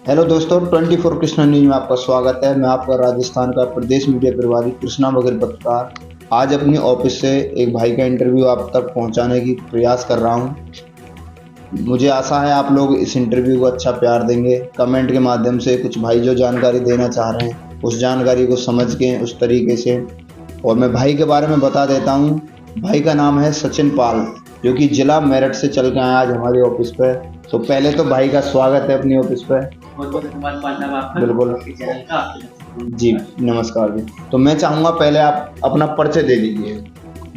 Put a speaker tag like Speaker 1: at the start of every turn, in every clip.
Speaker 1: Hello दोस्तों, 24 Krishna news में आपका स्वागत है। मैं आपका राजस्थान का प्रदेश मीडिया प्रभारी कृष्णा बघेल पत्रकार आज अपनी ऑफिस से एक भाई का इंटरव्यू आप तक पहुंचाने की प्रयास कर रहा हूं। मुझे आशा है आप लोग इस इंटरव्यू को अच्छा प्यार देंगे। कमेंट के माध्यम से कुछ भाई जो जानकारी देना चाह रहे हैं उस जानकारी को समझ के उस तरीके से। और मैं भाई के बारे में बता देता हूँ। भाई का नाम है सचिन पाल, जो कि जिला मेरठ से चल के आया आज हमारे ऑफिस पे। तो पहले तो भाई का स्वागत है अपनी ऑफिस पे।
Speaker 2: बहुत बहुत धन्यवाद पाल साहब आपका।
Speaker 1: बिल्कुल
Speaker 2: आपके चैनल का
Speaker 1: जी, नमस्कार जी। तो मैं चाहूँगा पहले आप अपना परिचय दे दीजिए।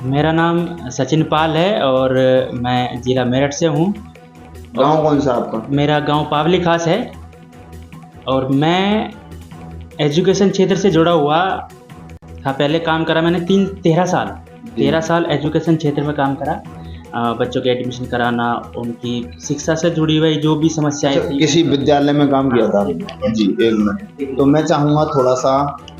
Speaker 2: मेरा नाम सचिन पाल है और मैं जिला मेरठ से हूँ।
Speaker 1: गांव कौन सा आपका?
Speaker 2: मेरा गांव पावली खास है और मैं एजुकेशन क्षेत्र से जुड़ा हुआ था। पहले काम करा मैंने 13 साल एजुकेशन क्षेत्र में काम करा। बच्चों के एडमिशन कराना, उनकी शिक्षा से जुड़ी हुई जो भी समस्याएं थी।
Speaker 1: किसी विद्यालय में काम किया था? जी, एक मिनट। तो मैं चाहूँगा थोड़ा सा,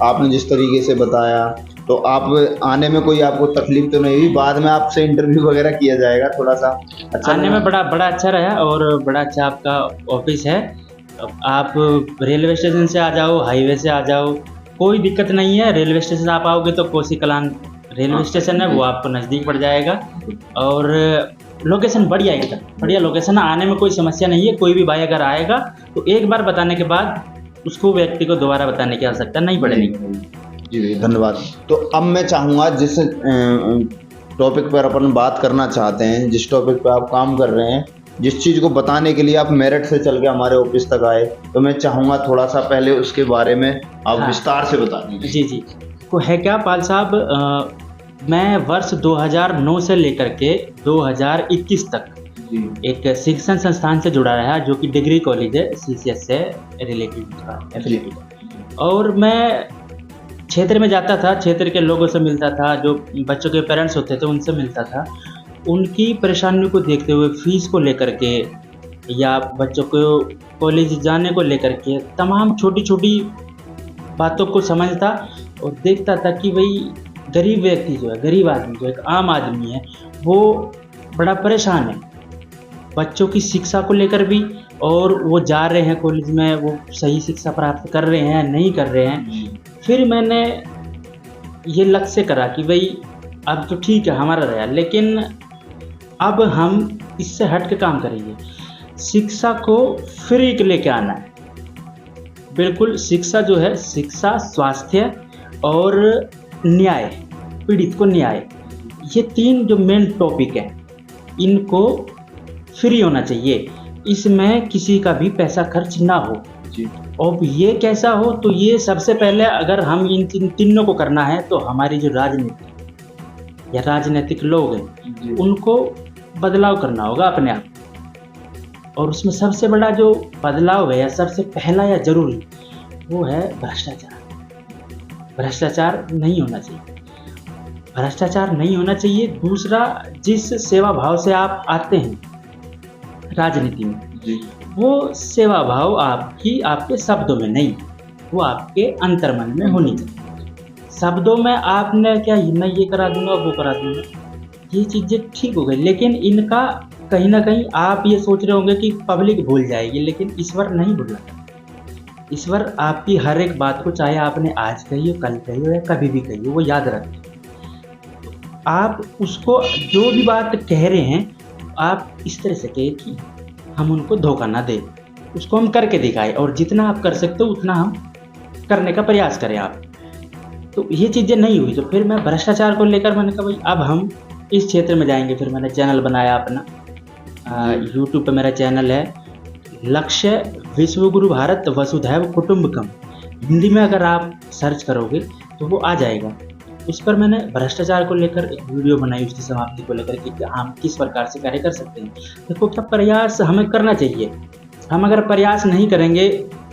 Speaker 1: आपने जिस तरीके से बताया, तो आप आने में कोई आपको तकलीफ तो नहीं हुई? बाद में आपसे इंटरव्यू वगैरह किया जाएगा थोड़ा सा अच्छा
Speaker 2: आने में बड़ा अच्छा रहा और बड़ा अच्छा आपका ऑफिस है। आप रेलवे स्टेशन से आ जाओ, हाईवे से आ जाओ, कोई दिक्कत नहीं है। रेलवे स्टेशन आप आओगे तो कोसी कलान रेलवे स्टेशन है, वो आपको नज़दीक पड़ जाएगा। और लोकेशन बढ़िया, एकदम बढ़िया लोकेशन है। आने में कोई समस्या नहीं है। कोई भी भाई अगर आएगा तो एक बार बताने के बाद उसको व्यक्ति को दोबारा बताने की आवश्यकता नहीं पड़ेगी।
Speaker 1: जी, धन्यवाद। तो अब मैं चाहूँगा जिस टॉपिक पर अपन बात करना चाहते हैं, जिस टॉपिक पर आप काम कर रहे हैं, जिस चीज़ को बताने के लिए आप मेरठ से चल के हमारे ऑफिस तक आए, तो मैं चाहूँगा थोड़ा सा पहले उसके बारे में आप विस्तार से बता दीजिए।
Speaker 2: जी को है क्या पाल साहब, मैं वर्ष 2009 से लेकर के 2021 तक एक शिक्षण संस्थान से जुड़ा रहा, जो कि डिग्री कॉलेज है, CCS से रिलेटेड। और मैं क्षेत्र में जाता था, क्षेत्र के लोगों से मिलता था, जो बच्चों के पेरेंट्स होते थे उनसे मिलता था। उनकी परेशानियों को देखते हुए, फीस को लेकर के या बच्चों को कॉलेज जाने को लेकर के तमाम छोटी छोटी बातों को समझता और देखता था कि भाई गरीब व्यक्ति जो है, गरीब आदमी जो एक आम आदमी है, वो बड़ा परेशान है बच्चों की शिक्षा को लेकर भी। और वो जा रहे हैं कॉलेज में, वो सही शिक्षा प्राप्त कर रहे हैं नहीं कर रहे हैं। फिर मैंने ये लक्ष्य करा कि भाई अब तो ठीक है हमारा रहा, लेकिन अब हम इससे हट के काम करेंगे। शिक्षा को फ्री के लेके आना है। बिल्कुल, शिक्षा जो है, शिक्षा, स्वास्थ्य और न्याय, पीड़ित को न्याय, ये 3 जो मेन टॉपिक हैं, इनको फ्री होना चाहिए। इसमें किसी का भी पैसा खर्च ना हो जी। और ये कैसा हो, तो ये सबसे पहले अगर हम इन तीनों को करना है तो हमारी जो राजनीति या राजनीतिक लोग हैं उनको बदलाव करना होगा अपने आप। और उसमें सबसे बड़ा जो बदलाव है या सबसे पहला या जरूरी, वो है भ्रष्टाचार। भ्रष्टाचार नहीं होना चाहिए, भ्रष्टाचार नहीं होना चाहिए। दूसरा, जिस सेवा भाव से आप आते हैं राजनीति में जी, वो सेवा भाव आपके शब्दों में नहीं, वो आपके अंतर्मन में होनी चाहिए। शब्दों में आपने क्या, मैं ये करा दूंगा वो करा दूंगा, ये चीज़ें ठीक हो गई, लेकिन इनका कहीं ना कहीं आप ये सोच रहे होंगे कि पब्लिक भूल जाएगी, लेकिन ईश्वर नहीं भूलना। ईश्वर आपकी हर एक बात को, चाहे आपने आज कही हो, कल कही हो या कभी भी कही हो, वो याद रखें। आप उसको जो भी बात कह रहे हैं, आप इस तरह से कहे कि हम उनको धोखा ना दें, उसको हम करके दिखाएं, और जितना आप कर सकते हो उतना हम करने का प्रयास करें आप। तो ये चीज़ें नहीं हुई, तो फिर मैं भ्रष्टाचार को लेकर मैंने कहा भाई अब हम इस क्षेत्र में जाएंगे। फिर मैंने चैनल बनाया अपना, YouTube पे मेरा चैनल है, लक्ष्य विश्वगुरु भारत वसुधैव कुटुंबकम। हिंदी में अगर आप सर्च करोगे तो वो आ जाएगा। उस पर मैंने भ्रष्टाचार को लेकर एक वीडियो बनाई, उसकी समाप्ति को लेकर कि हम किस प्रकार से कार्य कर सकते हैं। देखो, क्या प्रयास हमें करना चाहिए। हम अगर प्रयास नहीं करेंगे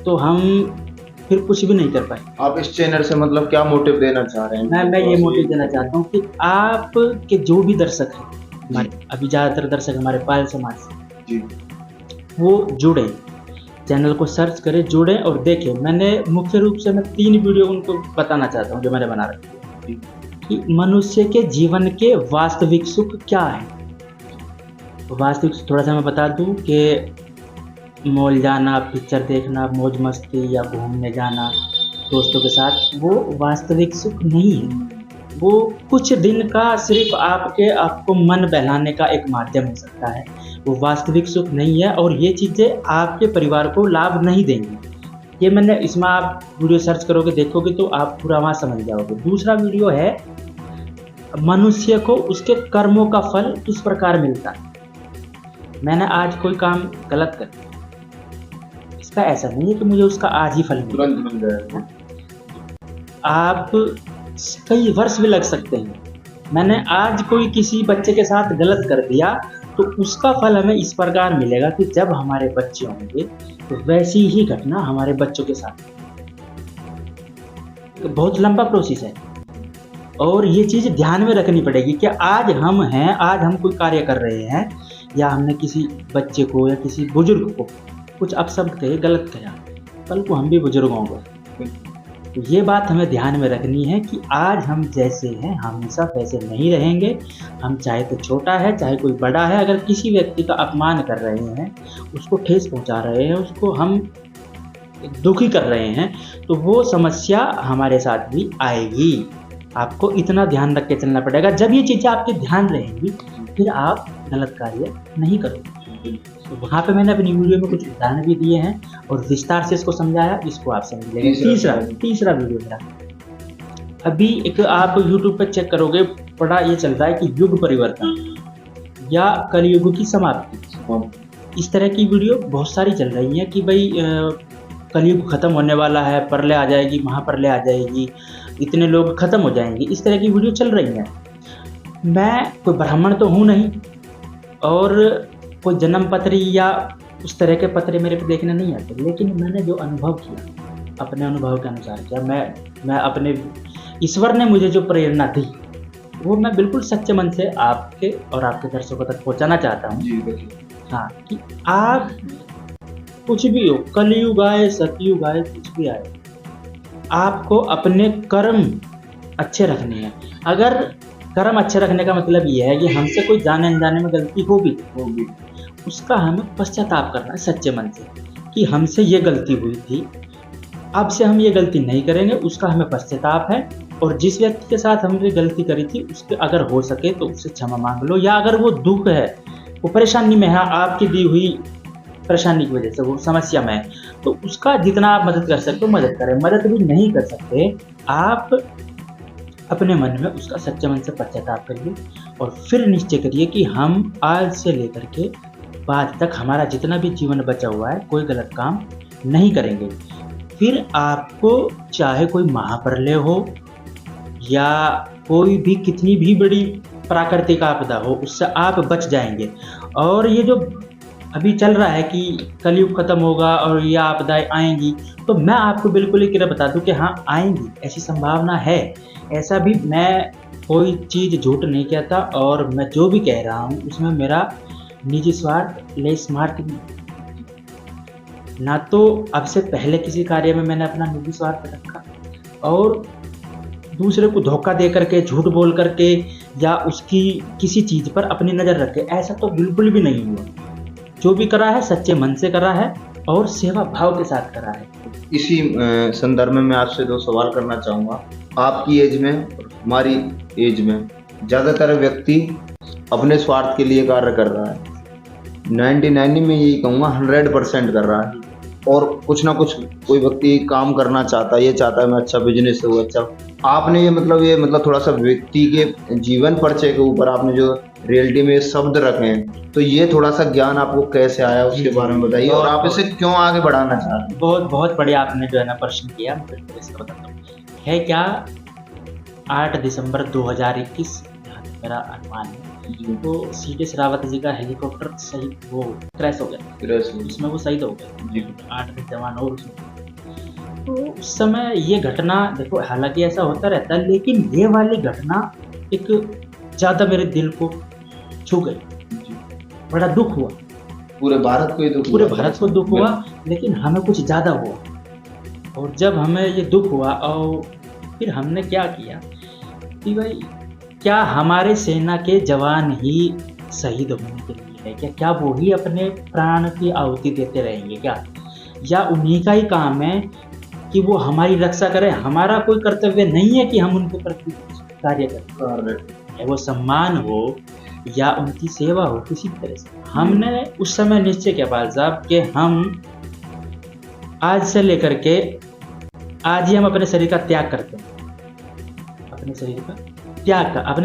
Speaker 2: तो हम फिर कुछ भी नहीं कर पाए।
Speaker 1: आप इस चैनल से मतलब क्या मोटिव देना चाह रहे हैं?
Speaker 2: मैं ये मोटिव देना चाहता हूँ कि आप के जो भी दर्शक हैं हमारे, अभी ज़्यादातर दर्शक हमारे पायल समाज से जी, वो जुड़े, चैनल को सर्च करें, जुड़े और देखें। मैंने मुख्य रूप से मैं 3 वीडियो उनको बताना चाहता हूँ जो मैंने बना रखी है कि मनुष्य के जीवन के वास्तविक सुख क्या है। वास्तविक थोड़ा सा मैं बता दूं कि मॉल जाना, पिक्चर देखना, मौज मस्ती या घूमने जाना दोस्तों के साथ, वो वास्तविक सुख नहीं है। वो कुछ दिन का सिर्फ आपको मन बहलाने का एक माध्यम हो सकता है, वो वास्तविक सुख नहीं है और ये चीज़ें आपके परिवार को लाभ नहीं देंगी। ये मैंने इसमें आप वीडियो सर्च करोगे, देखोगे तो आप पूरा वहाँ समझ जाओगे। दूसरा वीडियो है मनुष्य को उसके कर्मों का फल किस प्रकार मिलता है। मैंने आज कोई काम गलत कर दिया, इसका ऐसा नहीं है कि मुझे उसका आज ही फल मिलेगा, आप कई वर्ष भी लग सकते हैं। मैंने आज कोई किसी बच्चे के साथ गलत कर दिया तो उसका फल हमें इस प्रकार मिलेगा कि जब हमारे बच्चे होंगे तो वैसी ही घटना हमारे बच्चों के साथ। तो बहुत लंबा प्रोसेस है और ये चीज़ ध्यान में रखनी पड़ेगी कि आज हम हैं, आज हम कोई कार्य कर रहे हैं या हमने किसी बच्चे को या किसी बुजुर्ग को कुछ अपशब्द कहे, गलत कहा, कल को हम भी बुजुर्ग होंगे। तो ये बात हमें ध्यान में रखनी है कि आज हम जैसे हैं हमेशा वैसे नहीं रहेंगे। हम चाहे तो छोटा है चाहे कोई बड़ा है, अगर किसी व्यक्ति का अपमान कर रहे हैं, उसको ठेस पहुंचा रहे हैं, उसको हम दुखी कर रहे हैं, तो वो समस्या हमारे साथ भी आएगी। आपको इतना ध्यान रख के चलना पड़ेगा। जब ये चीज़ें आपके ध्यान रहेंगी फिर आप गलत कार्य नहीं करोगे। तो वहाँ पे मैंने अपनी वीडियो में कुछ उदाहरण भी दिए हैं और विस्तार से इसको समझाया, इसको आप समझ लेंगे। तीसरा वीडियो मेरा अभी एक आप YouTube पर चेक करोगे, बड़ा ये चल रहा है कि युग परिवर्तन या कलयुग की समाप्ति। इस तरह की वीडियो बहुत सारी चल रही हैं कि भाई कलयुग खत्म होने वाला है, प्रलय आ जाएगी, महाप्रलय आ जाएगी, इतने लोग खत्म हो जाएंगे, इस तरह की वीडियो चल रही हैं। मैं कोई ब्राह्मण तो हूँ नहीं और कोई जन्म पत्र या उस तरह के पत्र मेरे पे देखने नहीं आते, लेकिन मैंने जो अनुभव किया अपने अनुभव के अनुसार किया, मैं अपने ईश्वर ने मुझे जो प्रेरणा दी वो मैं बिल्कुल सच्चे मन से आपके और आपके दर्शकों तक पहुंचाना चाहता हूँ। हाँ, कि आप कुछ भी हो, कलयुग आए सतयुग आए कुछ भी आए, आपको अपने कर्म अच्छे रखने हैं। अगर कर्म अच्छे रखने का मतलब ये है कि हमसे कोई जाने अनजाने में गलती होगी, उसका हमें पश्चाताप करना है सच्चे मन से कि हमसे ये गलती हुई थी, अब से हम ये गलती नहीं करेंगे, उसका हमें पश्चाताप है। और जिस व्यक्ति के साथ हमने गलती करी थी उसके अगर हो सके तो उससे क्षमा मांग लो, या अगर वो दुख है, वो परेशानी में है, आपकी दी हुई परेशानी की वजह से वो समस्या में है, तो उसका जितना आप मदद कर सकते हो मदद करें। मदद भी नहीं कर सकते, आप अपने मन में उसका सच्चे मन से पश्चाताप करिए और फिर निश्चय करिए कि हम आज से लेकर के बाद तक हमारा जितना भी जीवन बचा हुआ है कोई गलत काम नहीं करेंगे। फिर आपको चाहे कोई महाप्रलय हो या कोई भी कितनी भी बड़ी प्राकृतिक आपदा हो, उससे आप बच जाएंगे। और ये जो अभी चल रहा है कि कलयुग खत्म होगा और ये आपदाएं आएंगी, तो मैं आपको बिल्कुल ही बता दूं कि हाँ आएंगी, ऐसी संभावना है। ऐसा भी मैं कोई चीज़ झूठ नहीं कहता और मैं जो भी कह रहा हूँ उसमें मेरा निजी स्वार्थ ले स्मार्ट ना, तो अब से पहले किसी कार्य में मैंने अपना निजी स्वार्थ रखा और दूसरे को धोखा दे करके, झूठ बोल करके या उसकी किसी चीज़ पर अपनी नज़र रखे, ऐसा तो बिल्कुल भी नहीं हुआ। जो भी करा है सच्चे मन से करा है और सेवा भाव के साथ करा है।
Speaker 1: इसी संदर्भ में मैं आपसे 2 सवाल करना चाहूँगा। आपकी एज में और हमारी एज में ज़्यादातर व्यक्ति अपने स्वार्थ के लिए कार्य कर रहा है। 99 में यही कहूँगा 100% कर रहा है। और कुछ ना कुछ कोई व्यक्ति काम करना चाहता है, ये चाहता है मैं अच्छा बिजनेस हो, अच्छा। आपने ये मतलब थोड़ा सा व्यक्ति के जीवन परिचय के ऊपर आपने जो रियलिटी में शब्द रखे हैं, तो ये थोड़ा सा ज्ञान आपको कैसे आया उसके बारे में बताइए और आप इसे क्यों आगे बढ़ाना चाहते हैं।
Speaker 2: बहुत बढ़िया आपने जो है ना प्रश्न किया, इसका बताता हूँ। है क्या, 8 दिसंबर 2021 मेरा अनुमान है, तो सीधे रावत जी का हेलीकॉप्टर सही वो क्रैश हो गया, उसमें वो शहीद हो गए 8 जवान और उसमें। तो उस समय ये घटना देखो, हालांकि ऐसा होता रहता है, लेकिन ये वाली घटना एक ज़्यादा मेरे दिल को छू गई, बड़ा दुख हुआ।
Speaker 1: पूरे भारत को
Speaker 2: दुख हुआ, लेकिन हमें कुछ ज़्यादा हुआ। और जब हमें ये दुख हुआ और फिर हमने क्या किया कि भाई क्या हमारे सेना के जवान ही शहीद होने के लिए है क्या? क्या वो ही अपने प्राण की आहुति देते रहेंगे क्या? या उन्हीं का ही काम है कि वो हमारी रक्षा करें? हमारा कोई कर्तव्य नहीं है कि हम उनके प्रति कार्य करें, चाहे वो सम्मान हो या उनकी सेवा हो, किसी भी तरह से। हमने उस समय निश्चय किया पाल साहब कि हम आज से लेकर के आज ही हम अपने शरीर का त्याग करते हैं। अपने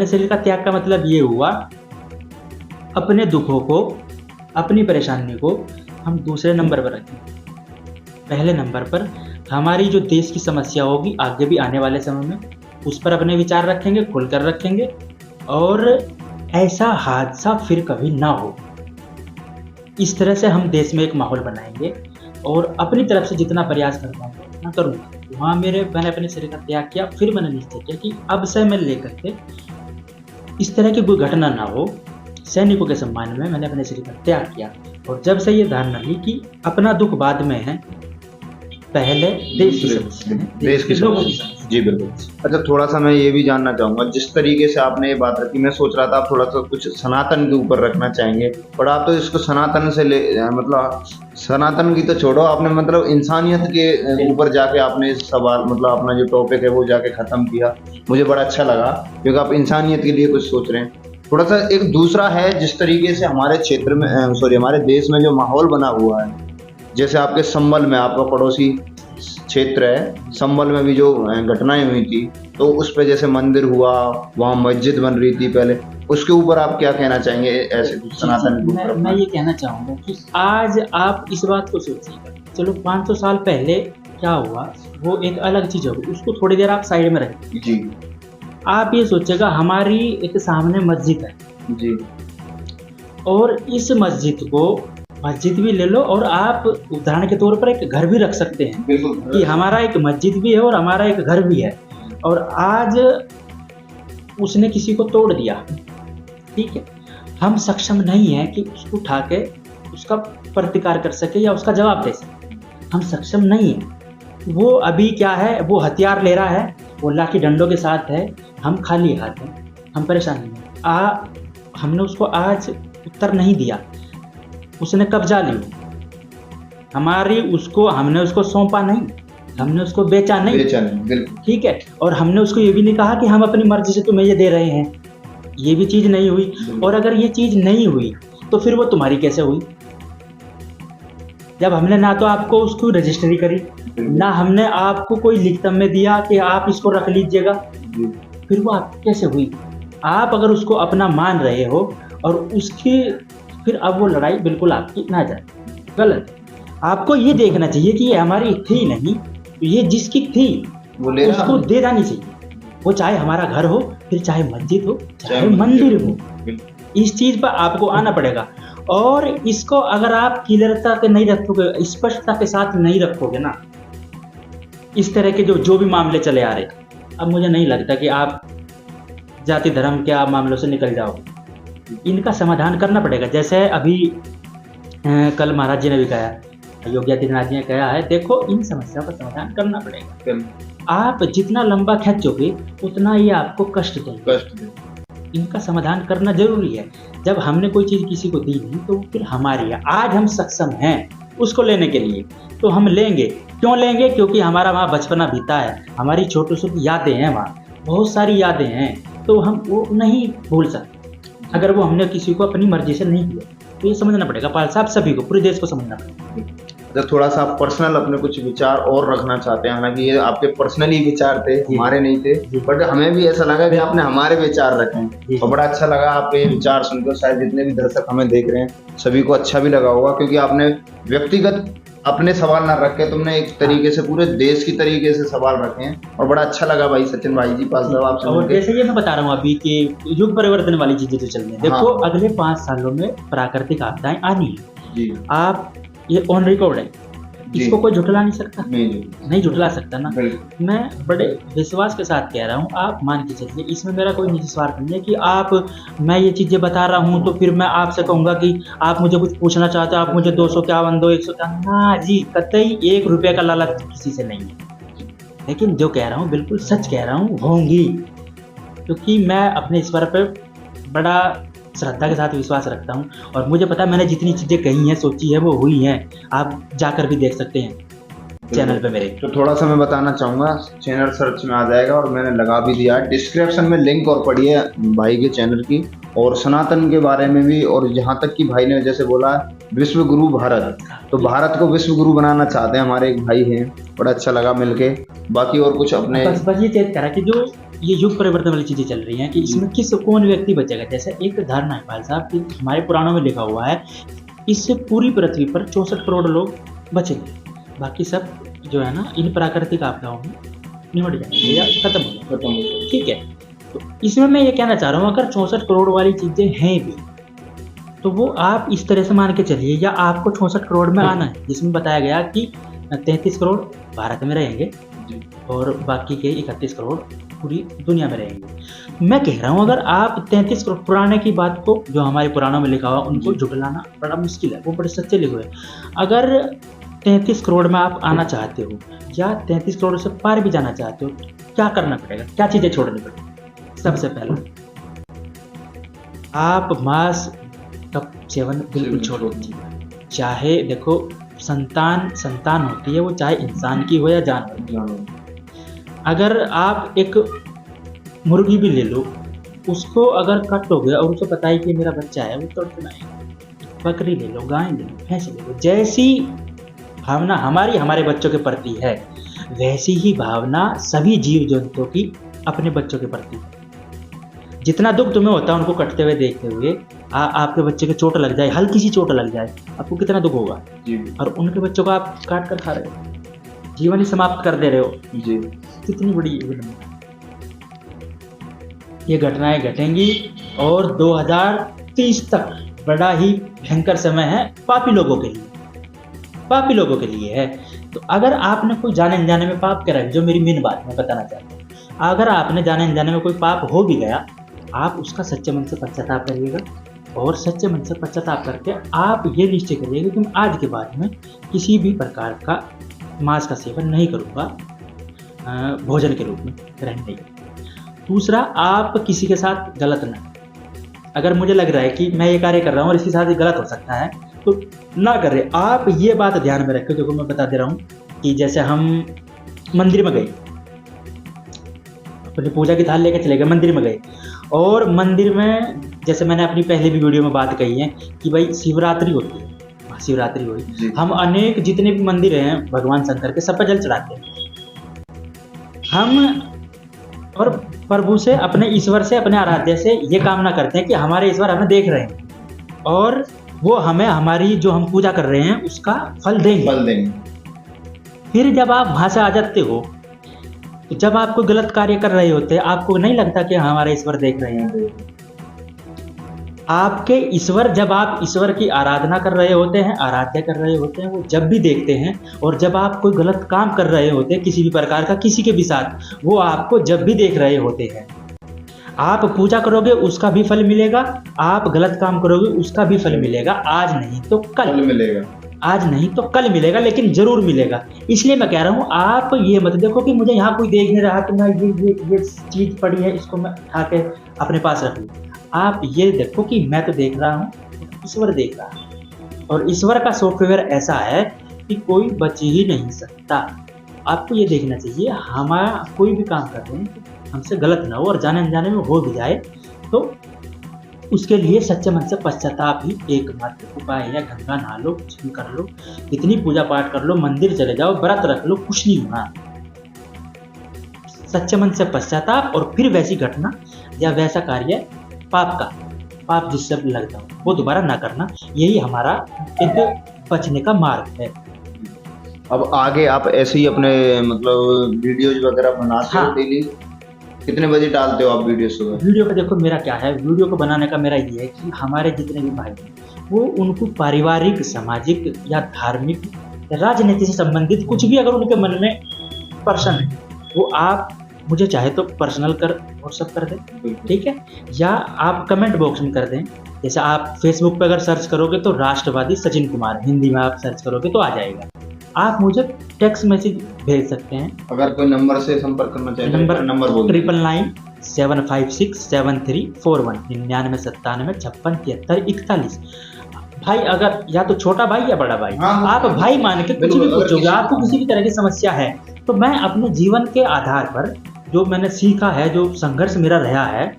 Speaker 2: शरीर का त्याग का मतलब ये हुआ, अपने दुखों को, अपनी परेशानी को हम दूसरे नंबर पर रखें। पहले नंबर पर हमारी जो देश की समस्या होगी आगे भी आने वाले समय में, उस पर अपने विचार रखेंगे, खुलकर रखेंगे, और ऐसा हादसा फिर कभी ना हो, इस तरह से हम देश में एक माहौल बनाएंगे। और अपनी तरफ से जितना प्रयास कर पाऊंगा उतना करूँगा। वहाँ मैंने अपने शरीर का त्याग किया। फिर मैंने निश्चय किया कि अब से मैं लेकर के इस तरह की कोई घटना ना हो, सैनिकों के सम्मान में मैंने अपने शरीर का त्याग किया। और जब से ये धारणा ली कि अपना दुख बाद में है, पहले देश की समस्या है,
Speaker 1: देश की
Speaker 2: लोगों की
Speaker 1: समस्या। जी बिल्कुल। अच्छा, थोड़ा सा मैं ये भी जानना चाहूंगा, जिस तरीके से आपने ये बात रखी, मैं सोच रहा था आप थोड़ा सा कुछ सनातन के ऊपर रखना चाहेंगे, पर आप तो इसको सनातन से मतलब सनातन की तो छोड़ो, आपने मतलब इंसानियत के ऊपर जाके आपने इस सवाल, मतलब अपना जो टॉपिक है वो जाके खत्म किया। मुझे बड़ा अच्छा लगा क्योंकि आप इंसानियत के लिए कुछ सोच रहे हैं। थोड़ा सा एक दूसरा है, जिस तरीके से हमारे क्षेत्र में हमारे देश में जो माहौल बना हुआ है, जैसे आपके संभल में, आपका पड़ोसी क्षेत्र है, संभल में भी जो घटनाएं हुई थी, तो उस पे जैसे मंदिर हुआ, वहाँ मस्जिद बन रही थी पहले, उसके ऊपर आप क्या कहना चाहेंगे? ऐसे कुछ सनातन के ऊपर
Speaker 2: मैं ये कहना चाहूँगा कि आज आप इस बात को सोचिएगा, चलो 500 साल पहले क्या हुआ वो एक अलग चीज़ होगी, उसको थोड़ी देर आप साइड में रखें
Speaker 1: जी।
Speaker 2: आप ये सोचिएगा, हमारी एक सामने मस्जिद है
Speaker 1: जी,
Speaker 2: और इस मस्जिद भी ले लो, और आप उदाहरण के तौर पर एक घर भी रख सकते हैं
Speaker 1: बिल्कुल
Speaker 2: कि हमारा एक मस्जिद भी है और हमारा एक घर भी है, और आज उसने किसी को तोड़ दिया, ठीक है, हम सक्षम नहीं है कि उसको उठा के उसका प्रतिकार कर सके या उसका जवाब दे सके, हम सक्षम नहीं है। वो अभी क्या है, वो हथियार ले रहा है, वो लाठी डंडों के साथ है, हम खाली हाथ हैं, हम परेशान नहीं हैं। हमने उसको आज उत्तर नहीं दिया, उसने कब्जा लिया हमने उसको सौंपा नहीं, हमने उसको बेचा नहीं,
Speaker 1: बिल्कुल
Speaker 2: ठीक है, और हमने उसको ये भी नहीं कहा कि हम अपनी मर्जी से तुम्हें ये दे रहे हैं, ये भी चीज नहीं हुई। और अगर ये चीज नहीं हुई तो फिर वो तुम्हारी कैसे हुई, जब हमने ना तो आपको उसको रजिस्ट्री करी, ना हमने आपको कोई लिखितम में दिया कि आप इसको रख लीजिएगा, फिर वो आपकी कैसे हुई? आप अगर उसको अपना मान रहे हो और उसकी फिर अब वो लड़ाई बिल्कुल आपकी ना जाए, गलत। आपको ये देखना चाहिए कि ये हमारी थी नहीं, ये जिसकी थी वो उसको दे देनी चाहिए, वो चाहे हमारा घर हो, फिर चाहे मस्जिद हो, चाहे मंदिर हो, इस चीज पर आपको आना पड़ेगा। और इसको अगर आप क्लियरता के नहीं रखोगे, स्पष्टता के साथ नहीं रखोगे ना, इस तरह के जो भी मामले चले आ रहे, अब मुझे नहीं लगता कि आप जाति धर्म के आप मामलों से निकल जाओगे। इनका समाधान करना पड़ेगा। जैसे अभी कल महाराज जी ने भी कहा, योगी आदित्यनाथ जी ने कहा है, देखो इन समस्याओं का समाधान करना पड़ेगा। आप जितना लंबा खींचोगे उतना ही आपको कष्ट देंगे। इनका समाधान करना जरूरी है। जब हमने कोई चीज़ किसी को दी नहीं तो फिर हमारी है। आज हम सक्षम हैं उसको लेने के लिए, तो हम लेंगे। क्यों लेंगे? क्योंकि हमारा वहाँ बचपना बीता है, हमारी छोटी छोटी यादें हैं, वहाँ बहुत सारी यादें हैं, तो हम वो नहीं भूल सकते अगर वो हमने किसी को अपनी मर्जी से नहीं दिया। तो ये समझना पड़ेगा पाल साहब, सभी को, पूरे देश को समझना पड़ेगा।
Speaker 1: जब थोड़ा सा आप पर्सनल अपने कुछ विचार और रखना चाहते हैं, हालांकि ये आपके पर्सनली विचार थे, हमारे नहीं थे, बट हमें भी ऐसा लगा कि आपने हमारे विचार रखे और बड़ा अच्छा लगा आपके विचार सुनकर। शायद जितने भी दर्शक हमें देख रहे हैं सभी को अच्छा भी लगा होगा, क्योंकि आपने व्यक्तिगत अपने सवाल ना रखे, तुमने एक तरीके से पूरे देश की तरीके से सवाल रखे हैं और बड़ा अच्छा लगा भाई सचिन भाई जी पास आपसे।
Speaker 2: और जैसे ये मैं बता रहा हूँ अभी कि युग परिवर्तन वाली चीजें जो चल रही है, देखो अगले 5 सालों में प्राकृतिक आपदाएं आनी है जी। आप ये ऑन रिकॉर्ड है, इसको कोई झुठला नहीं सकता, नहीं झुठला सकता ना। मैं बड़े विश्वास के साथ कह रहा हूँ, आप मान के चलिए, इसमें मेरा कोई निजी स्वार्थ नहीं है कि मैं ये चीजें बता रहा हूँ तो फिर मैं आपसे कहूँगा कि आप मुझे कुछ पूछना चाहते हो, आप मुझे 251 दो, 151, ना जी, कतई 1 रुपये का लालच किसी से नहीं है। लेकिन जो कह रहा हूँ बिल्कुल सच कह रहा हूँ, होंगी, क्योंकि मैं अपने ईश्वर पर बड़ा श्रद्धा के साथ विश्वास रखता हूँ, और मुझे पता है मैंने जितनी चीज़ें कही हैं, सोची है, वो हुई हैं। आप जाकर भी देख सकते हैं चैनल पे मेरे।
Speaker 1: तो थोड़ा सा मैं बताना चाहूँगा, चैनल सर्च में आ जाएगा और मैंने लगा भी दिया है डिस्क्रिप्शन में लिंक, और पढ़िए भाई के चैनल की और सनातन के बारे में भी। और यहाँ तक कि भाई ने जैसे बोला विश्व गुरु भारत, तो भारत को विश्व गुरु बनाना चाहते हैं हमारे एक भाई हैं। बड़ा अच्छा लगा मिलके। बाकी और कुछ अपने
Speaker 2: बस ये चेक करा कि जो ये युग परिवर्तन वाली चीज़ें चल रही हैं कि इसमें कौन व्यक्ति बचेगा। जैसे एक धारणा है पाल साहब कि हमारे पुराणों में लिखा हुआ है, इससे पूरी पृथ्वी पर 64 करोड़ लोग बचेंगे, बाकी सब जो है ना इन प्राकृतिक आपदाओं में निमट जाएंगे या खत्म हो जाएंगे। ठीक है, तो इसमें मैं ये कहना चाह रहा हूँ, अगर 64 करोड़ वाली चीज़ें हैं भी, तो वो आप इस तरह से मान के चलिए, या आपको 64 करोड़ में आना है, जिसमें बताया गया कि 33 करोड़ भारत में रहेंगे और बाकी के 31 करोड़ पूरी दुनिया में रहेंगे। मैं कह रहा हूँ अगर आप 33 करोड़ पुराने की बात को, जो हमारे पुराणों में लिखा हुआ, उनको झुठलाना बड़ा मुश्किल है, वो बड़े सच्चे लिखे हुए। अगर 33 करोड़ में आप आना चाहते हो या 33 करोड़ से पार भी जाना चाहते हो, क्या करना पड़ेगा, क्या चीज़ें छोड़नी पड़ेगी? सबसे पहला, आप मांस का सेवन बिल्कुल छोड़ दीजिए। चाहे देखो संतान होती है, वो चाहे इंसान की हो या जानवर। अगर आप एक मुर्गी भी ले लो, उसको अगर काटोगे और उसे पता है कि मेरा बच्चा है, वो तड़पना। बकरी ले लो, गाय ले लो, भैंस ले लो। जैसी भावना हमारे बच्चों के प्रति है, वैसी ही भावना सभी जीव जंतुओं की अपने बच्चों के प्रति है। जितना दुख तुम्हें होता है उनको कटते हुए देखते हुए, आपके बच्चे को चोट लग जाए, हल्की सी चोट लग जाए, आपको कितना दुख होगा जी। और उनके बच्चों को आप काट कर खा रहे हो, जीवन ही समाप्त कर दे रहे हो जी। कितनी बड़ी ये घटनाएं घटेंगी, और 2030 तक बड़ा ही भयंकर समय है पापी लोगों के लिए है। तो अगर आपने कोई जाने अनजाने में पाप करा है, जो मेरी मेन बात मैं बताना चाहता हूँ, अगर आपने जाने अनजाने में कोई पाप हो भी गया, आप उसका सच्चे मन से पश्चाताप करिएगा, और सच्चे मन से पश्चाताप करके आप ये निश्चय करिएगा कि मैं आज के बाद में किसी भी प्रकार का मांस का सेवन नहीं करूँगा भोजन के रूप में ग्रहण नहीं। दूसरा, आप किसी के साथ गलत ना, अगर मुझे लग रहा है कि मैं ये कार्य कर रहा हूँ और इसके साथ गलत हो सकता है, तो ना कर रहे। आप ये बात ध्यान में रखें, देखो मैं बता दे रहा हूँ कि जैसे हम मंदिर में गए, अपनी पूजा की थाल लेकर चले गए, मंदिर में गए, और मंदिर में जैसे मैंने अपनी पहले भी वीडियो में बात कही है कि भाई शिवरात्रि होती है, महाशिवरात्रि हुई, हम अनेक जितने भी मंदिर हैं भगवान शंकर के, सब पर जल चढ़ाते हैं हम, और प्रभु से, अपने ईश्वर से, अपने आराध्य से ये कामना करते हैं कि हमारे ईश्वर हमें देख रहे हैं और वो हमें हमारी जो हम पूजा कर रहे हैं उसका फल देंगे। फिर जब आप वहाँ से आ जाते हो, तो जब आप कोई गलत कार्य कर रहे होते हैं, आपको नहीं लगता कि हमारे ईश्वर देख रहे हैं। आपके ईश्वर, जब आप ईश्वर की आराधना कर रहे होते हैं, आराध्य कर रहे होते हैं, वो जब भी देखते हैं, और जब आप कोई गलत काम कर रहे होते हैं किसी भी प्रकार का, किसी के भी साथ, वो आपको जब भी देख रहे होते हैं। आप पूजा करोगे उसका भी फल मिलेगा, आप गलत काम करोगे उसका भी फल मिलेगा। आज नहीं तो कल मिलेगा, आज नहीं तो कल मिलेगा, लेकिन जरूर मिलेगा। इसलिए मैं कह रहा हूँ, आप ये मत देखो कि मुझे यहाँ कोई देख नहीं रहा तो मैं ये चीज़ पड़ी है, इसको मैं उठा के अपने पास रख लूँ। आप ये देखो कि मैं तो देख रहा हूँ, ईश्वर देख रहा है, और ईश्वर का सॉफ्टवेयर ऐसा है कि कोई बच ही नहीं सकता। आपको ये देखना चाहिए, हमारा कोई भी काम कर रहे हैं हमसे गलत ना हो, और जाने अनजाने में हो भी जाए तो उसके लिए सच्चे मन से पश्चाताप ही एकमात्र उपाय है। गंगा नहा लो, कुछ भी कर लो, इतनी पूजा पाठ कर लो, मंदिर चले जाओ, व्रत रख लो, कुछ नहीं होना। सच्चे मन से पश्चाताप, और फिर वैसी घटना या वैसा कार्य पाप जिससे लगता हो वो दोबारा ना करना। यही हमारा एक बचने का मार्ग है।
Speaker 1: अब आगे आप ऐसे ही अपने मतलब वीडियोज वगैरह बनाते हो डेली? कितने बजे डालते हो आप वीडियो सुबह?
Speaker 2: वीडियो का देखो मेरा क्या है, वीडियो को बनाने का मेरा ये है कि हमारे जितने भी भाई हैं वो उनको पारिवारिक, सामाजिक या धार्मिक, राजनीति से संबंधित कुछ भी अगर उनके मन में प्रश्न है, वो आप मुझे चाहे तो पर्सनल कर व्हाट्सअप कर दें, ठीक है, या आप कमेंट बॉक्स में कर दें। जैसे आप फेसबुक पर अगर सर्च करोगे तो राष्ट्रवादी सचिन कुमार, हिंदी में आप सर्च करोगे तो आ जाएगा। आप मुझे टेक्स्ट मैसेज भेज सकते हैं।
Speaker 1: अगर कोई नंबर से संपर्क करना चाहे नंबर बोल
Speaker 2: 9997567341 9997567341। भाई अगर या तो छोटा भाई या बड़ा भाई, आप भाई मान के कुछ भी पूछोगे, आपको किसी भी तरह की समस्या है तो मैं अपने जीवन के आधार पर जो मैंने सीखा है, जो संघर्ष मेरा रहा है,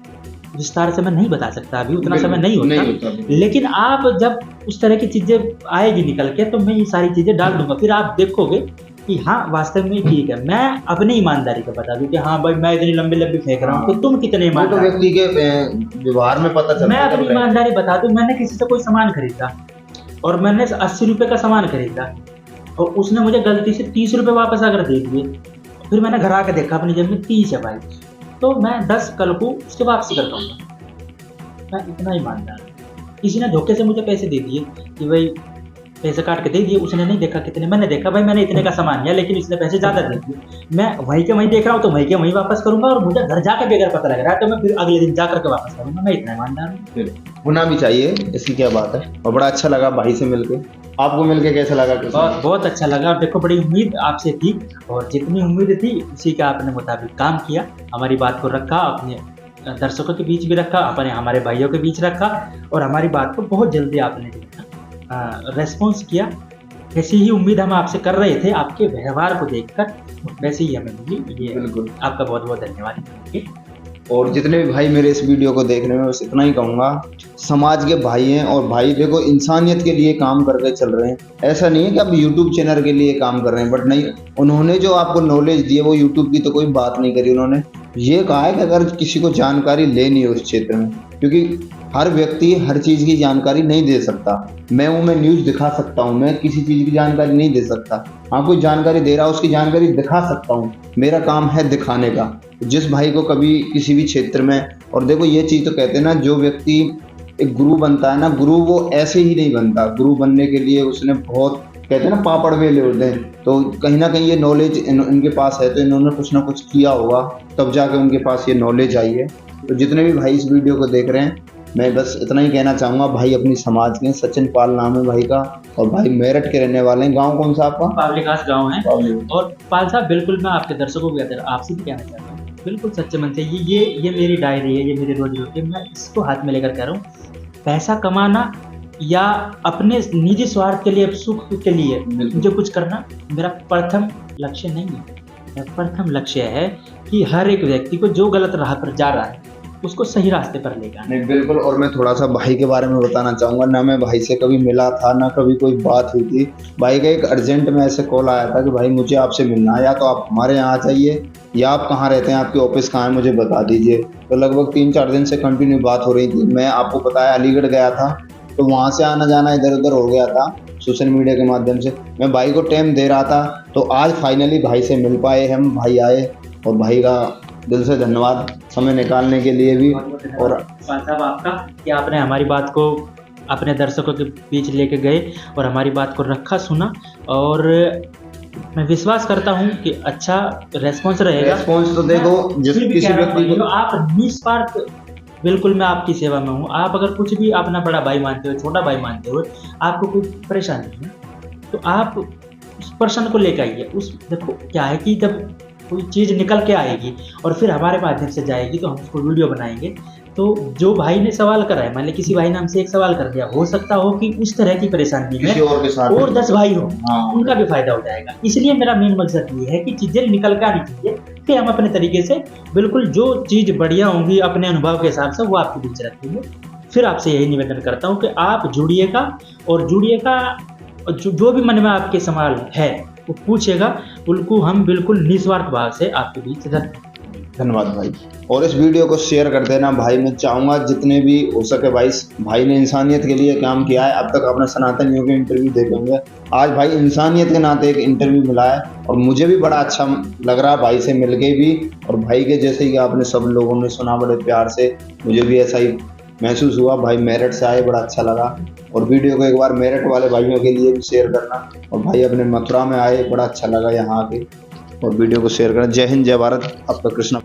Speaker 2: विस्तार से मैं नहीं बता सकता, अभी उतना समय नहीं होता। लेकिन आप जब उस तरह की चीजें आएगी निकल के तो मैं ये सारी चीजें डाल दूंगा, फिर आप देखोगे कि हाँ वास्तव में ठीक है। मैं अपनी ईमानदारी को बता दूं कि हाँ भाई मैं इतनी लंबी लंबी फेंक रहा हूँ तो तुम कितने ईमानदार।
Speaker 1: तो व्यक्ति के व्यवहार में पता चलता है।
Speaker 2: मैं अपनी ईमानदारी बता दूं, मैंने किसी से कोई सामान खरीदा और मैंने 80 रुपए का सामान खरीदा और उसने मुझे गलती से 30 रुपए वापस अगर दे दिए, फिर मैंने घर आकर देखा अपनी जेब में 30 है भाई, तो मैं 10 कल को उसके वापसी कर पाऊंगा। मैं इतना ईमानदार हूं। किसी ने धोखे से मुझे पैसे दे दिए कि भाई पैसे काट के दे दिए, उसने नहीं देखा कितने, मैंने देखा भाई मैंने इतने का सामान लिया लेकिन उसने पैसे ज्यादा दे दिए, मैं वहीं के वहीं देख रहा हूँ तो वहीं के वहीं वापस करूंगा और मुझे घर जाकर भी अगर पता लग रहा है तो मैं फिर अगले दिन जाकर के वापस करूंगा। मैं इतना ईमानदार हूँ।
Speaker 1: होना भी चाहिए, इसकी क्या बात है। और बड़ा अच्छा लगा भाई से मिलके। आपको मिलके कैसा लगा?
Speaker 2: बहुत अच्छा लगा। देखो बड़ी उम्मीद आपसे थी और जितनी उम्मीद थी उसी का आपने मुताबिक काम किया, हमारी बात को रखा, अपने दर्शकों के बीच भी रखा, अपने हमारे भाइयों के बीच रखा और हमारी बात को बहुत जल्दी आपने रेस्पॉन्स किया। ऐसी ही उम्मीद हम आपसे कर रहे थे, आपके व्यवहार को देखकर वैसे ही हमें मिली। ये बिल्कुल आपका बहुत बहुत धन्यवाद।
Speaker 1: और जितने भी भाई मेरे इस वीडियो को देखने में, बस इतना ही कहूँगा, समाज के भाई हैं और भाई देखो इंसानियत के लिए काम करके चल रहे हैं। ऐसा नहीं है कि आप यूट्यूब चैनल के लिए काम कर रहे हैं, बट नहीं, उन्होंने जो आपको नॉलेज दी है वो यूट्यूब की तो कोई बात नहीं करी। उन्होंने ये कहा है कि अगर किसी को जानकारी लेनी है उस क्षेत्र में, क्योंकि हर व्यक्ति हर चीज़ की जानकारी नहीं दे सकता। मैं न्यूज़ दिखा सकता हूँ, मैं किसी चीज़ की जानकारी नहीं दे सकता। हाँ, कोई जानकारी दे रहा है उसकी जानकारी दिखा सकता हूँ, मेरा काम है दिखाने का। जिस भाई को कभी किसी भी क्षेत्र में, और देखो ये चीज़ तो कहते हैं ना, जो व्यक्ति एक गुरु बनता है ना, गुरु वो ऐसे ही नहीं बनता। गुरु बनने के लिए उसने बहुत, कहते हैं ना, पापड़ बेले होते हैं। तो कहीं ना कहीं ये नॉलेज इनके पास है, तो इन्होंने कुछ ना कुछ किया होगा तब जाके उनके पास ये नॉलेज आई है। तो जितने भी भाई इस वीडियो को देख रहे हैं, मैं बस इतना ही कहना चाहूँगा, भाई अपनी समाज के, सचिन पाल नाम है भाई का, और भाई मेरठ के रहने वाले हैं। गांव कौन सा आपका?
Speaker 2: पावलीखास गांव है। और पाल साहब बिल्कुल मैं आपके दर्शकों को आपसे भी कहना चाहता हूँ, बिल्कुल सच्चे मन से, ये मेरी डायरी है, ये मेरी रोजी रोटी, मैं इसको हाथ में लेकर कह रहा हूँ। पैसा कमाना या अपने निजी स्वार्थ के लिए, सुख के लिए मुझे कुछ करना मेरा प्रथम लक्ष्य नहीं है। मेरा प्रथम लक्ष्य है कि हर एक व्यक्ति को जो गलत राह पर जा रहा है उसको सही रास्ते पर ले जाना।
Speaker 1: नहीं, बिल्कुल। और मैं थोड़ा सा भाई के बारे में बताना चाहूँगा। ना मैं भाई से कभी मिला था, ना कभी कोई बात हुई थी। भाई का एक अर्जेंट में ऐसे कॉल आया था कि भाई मुझे आपसे मिलना है, या तो आप हमारे यहाँ आ जाइए, या आप कहाँ रहते हैं, आपकी ऑफिस कहाँ है, मुझे बता दीजिए। तो लगभग 3-4 दिन से कंटिन्यू बात हो रही थी। मैं आपको पता है अलीगढ़ गया था, तो वहाँ से आना जाना इधर उधर हो गया था सोशल मीडिया के माध्यम से। मैं भाई को टाइम दे रहा था, तो आज फाइनली भाई से मिल पाए हम, भाई आए, और भाई का दिल से धन्यवाद समय निकालने के लिए भी। और
Speaker 2: साहब आपका कि आपने हमारी बात को अपने दर्शकों के बीच लेके गए और हमारी बात को रखा, सुना, और मैं विश्वास करता हूँ कि अच्छा रेस्पॉन्स रहेगा।
Speaker 1: रेस्पॉन्स तो देखो, जिस किसी व्यक्ति को
Speaker 2: आप निस्वार्थ, बिल्कुल मैं आपकी सेवा में हूँ। आप अगर कुछ भी अपना बड़ा भाई मानते हो, छोटा भाई मानते हो, आपको कोई परेशानी है तो आप उस पर्सन को लेकर आइए। देखो क्या है कि जब कोई चीज़ निकल के आएगी और फिर हमारे माध्यम से जाएगी तो हम उसको वीडियो बनाएंगे। तो जो भाई ने सवाल करा है, मान ली किसी भाई ने हमसे एक सवाल कर दिया, हो सकता हो कि उस तरह की परेशानी में और 10 भाई हो, उनका भी फायदा हो जाएगा। इसलिए मेरा मेन मकसद ये है कि चीज़ें निकल कर आनी चाहिए, फिर हम अपने तरीके से बिल्कुल जो चीज़ बढ़िया होंगी अपने अनुभव के हिसाब से वो आपके बीच रखेंगे। फिर आपसे यही निवेदन करता हूँ कि आप जुड़िएगा, और जुड़िएगा, जो भी मन में आपके सवाल है वो पूछेगा, उनको हम बिल्कुल निस्वार्थ भाव से आपके बीच रखेंगे।
Speaker 1: धन्यवाद भाई। और इस वीडियो को शेयर कर देना भाई। मैं चाहूँगा जितने भी हो सके भाई ने इंसानियत के लिए काम किया है। अब तक आपने सनातन योग के इंटरव्यू देखे होंगे, आज भाई इंसानियत के नाते एक इंटरव्यू मिला है, और मुझे भी बड़ा अच्छा लग रहा है भाई से मिलके भी। और भाई के जैसे ही आपने सब लोगों ने सुना बड़े प्यार से, मुझे भी ऐसा ही महसूस हुआ। भाई मेरठ से आए, बड़ा अच्छा लगा। और वीडियो को एक बार मेरठ वाले भाइयों के लिए भी शेयर करना। और भाई अपने मथुरा में आए, बड़ा अच्छा लगा यहाँ आके, और वीडियो को शेयर करना। जय हिंद, जय भारत। आपका कृष्णा।